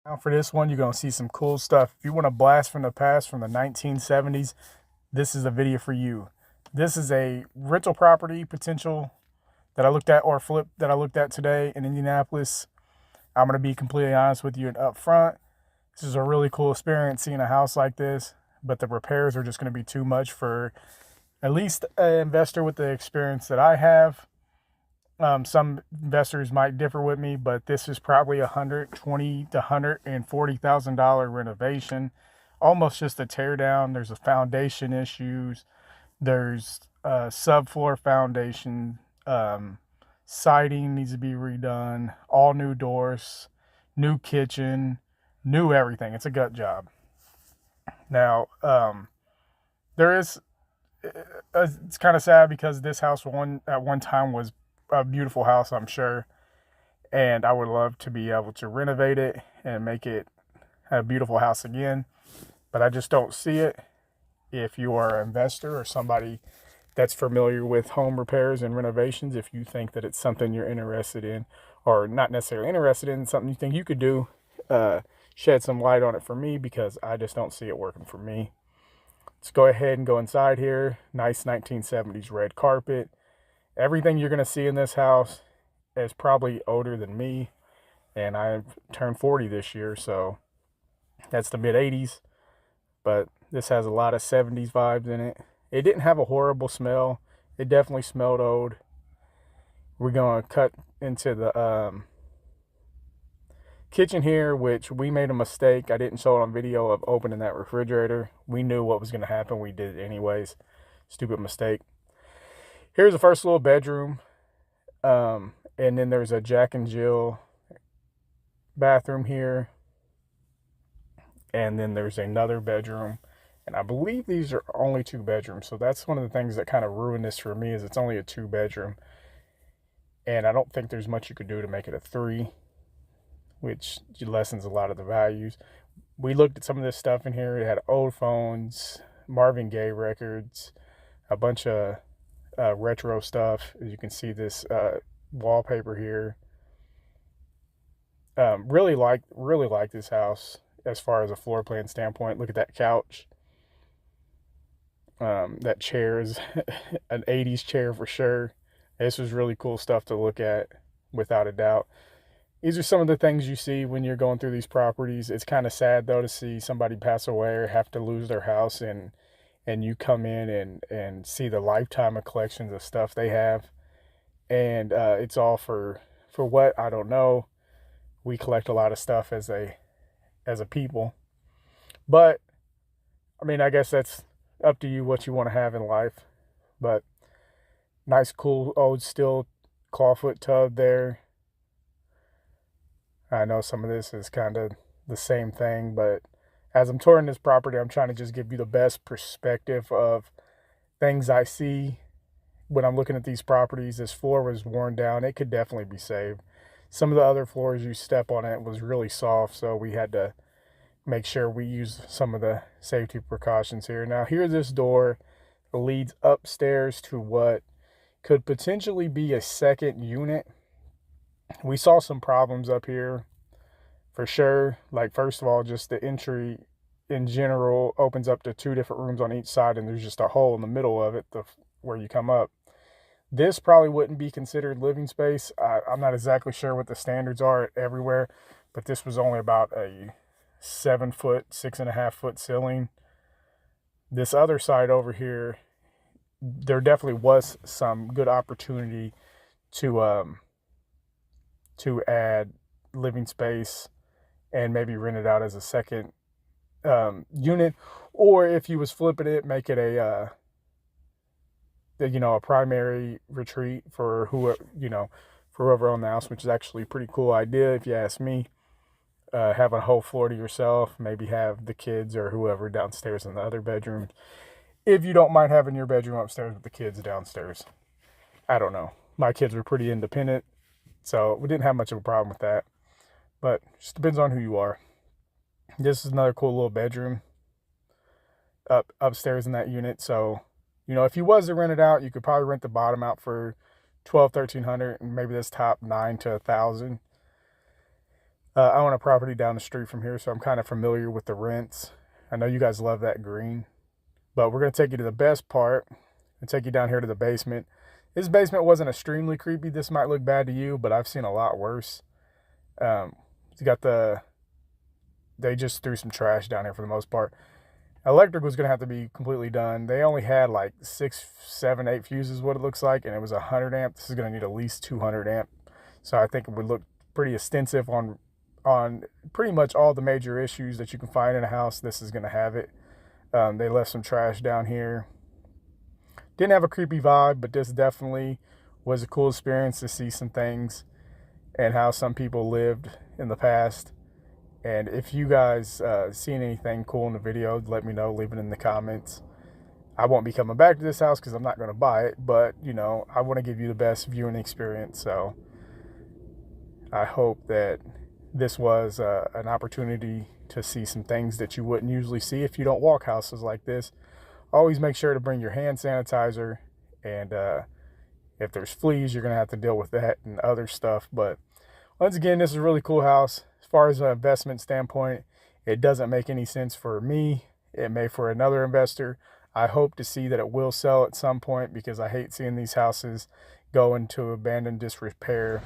Now for this one, you're going to see some cool stuff. If you want a blast from the past from the 1970s, this is a video for you. This is a rental property potential that I looked at, or flip that I looked at today in Indianapolis. I'm going to be completely honest with you and upfront. This is a really cool experience seeing a house like this, but the repairs are just going to be too much for at least an investor with the experience that I have. Some investors might differ with me, but this is probably $120,000 to $140,000 renovation, almost just a tear down. There's a foundation issues. There's subfloor foundation. Siding needs to be redone. All new doors, new kitchen, new everything. It's a gut job. Now, there is. It's kind of sad because this house at one time was a beautiful house, I'm sure, and I would love to be able to renovate it and make it a beautiful house again, but I just don't see it. If you are an investor or somebody that's familiar with home repairs and renovations, if you think that it's something you're interested in, or not necessarily interested in, something you think you could do, shed some light on it for me, because I just don't see it working for me. Let's go ahead and go inside here. Nice 1970s red carpet. Everything you're going to see in this house is probably older than me, and I've turned 40 this year, so that's the mid 80s, but this has a lot of 70s vibes in it. It didn't have a horrible smell. It definitely smelled old. We're going to cut into the kitchen here, which we made a mistake. I didn't show it on video of opening that refrigerator. We knew what was going to happen. We did it anyways. Stupid mistake. Here's the first little bedroom. And then there's a Jack and Jill bathroom here. And then there's another bedroom. And I believe these are only 2 bedrooms. So that's one of the things that kind of ruined this for me, is it's only a 2 bedroom. And I don't think there's much you could do to make it a 3, which lessens a lot of the values. We looked at some of this stuff in here. It had old phones, Marvin Gaye records, a bunch of retro stuff. As you can see, this wallpaper here. Really like this house as far as a floor plan standpoint. Look at that couch. That chair is an 80s chair for sure. This was really cool stuff to look at, without a doubt. These are some of the things you see when you're going through these properties. It's kind of sad, though, to see somebody pass away or have to lose their house, and you come in and see the lifetime of collections of stuff they have. And it's all for what? I don't know. We collect a lot of stuff as a people. But, I mean, I guess that's up to you what you want to have in life. But nice, cool, old steel clawfoot tub there. I know some of this is kind of the same thing, but as I'm touring this property, I'm trying to just give you the best perspective of things I see when I'm looking at these properties. This floor was worn down. It could definitely be saved. Some of the other floors, you step on it, was really soft, so we had to make sure we use some of the safety precautions here. Now, here's this door that leads upstairs to what could potentially be a second unit. We saw some problems up here for sure. Like, first of all, just the entry in general opens up to 2 different rooms on each side, and there's just a hole in the middle of it, where you come up. This probably wouldn't be considered living space. I'm not exactly sure what the standards are everywhere, but this was only about a 7-foot, 6.5-foot ceiling. This other side over here, there definitely was some good opportunity to add living space and maybe rent it out as a second unit, or if you was flipping it, make it a primary retreat for whoever owned the house, which is actually a pretty cool idea if you ask me. Have a whole floor to yourself, maybe have the kids or whoever downstairs in the other bedroom, if you don't mind having your bedroom upstairs with the kids downstairs. I don't know, my kids were pretty independent, so we didn't have much of a problem with that, but just depends on who you are. This is another cool little bedroom upstairs in that unit. So, if you was to rent it out, you could probably rent the bottom out for $1,200, $1,300, and maybe this top $900 to $1,000. I own a property down the street from here, so I'm kind of familiar with the rents. I know you guys love that green, but we're going to take you to the best part and take you down here to the basement. This basement wasn't extremely creepy. This might look bad to you, but I've seen a lot worse. You got they just threw some trash down here for the most part. Electric was going to have to be completely done. They only had like 6, 7, 8 fuses, what it looks like, and it was 100 amp. This is going to need at least 200 amp. So I think it would look pretty extensive on pretty much all the major issues that you can find in a house. This is going to have it. They left some trash down here. Didn't have a creepy vibe, but this definitely was a cool experience to see some things and how some people lived in the past. And if you guys seen anything cool in the video, let me know. Leave it in the comments. I won't be coming back to this house because I'm not going to buy it, but you know, I want to give you the best viewing experience. So I hope that this was an opportunity to see some things that you wouldn't usually see if you don't walk houses like this. Always make sure to bring your hand sanitizer, and if there's fleas, you're going to have to deal with that and other stuff. But once again, this is a really cool house. As far as an investment standpoint, it doesn't make any sense for me. It may for another investor. I hope to see that it will sell at some point because I hate seeing these houses go into abandoned disrepair.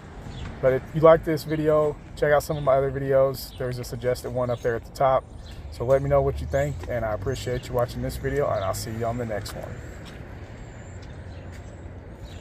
But if you like this video, check out some of my other videos. There's a suggested one up there at the top. So let me know what you think, and I appreciate you watching this video, and I'll see you on the next one.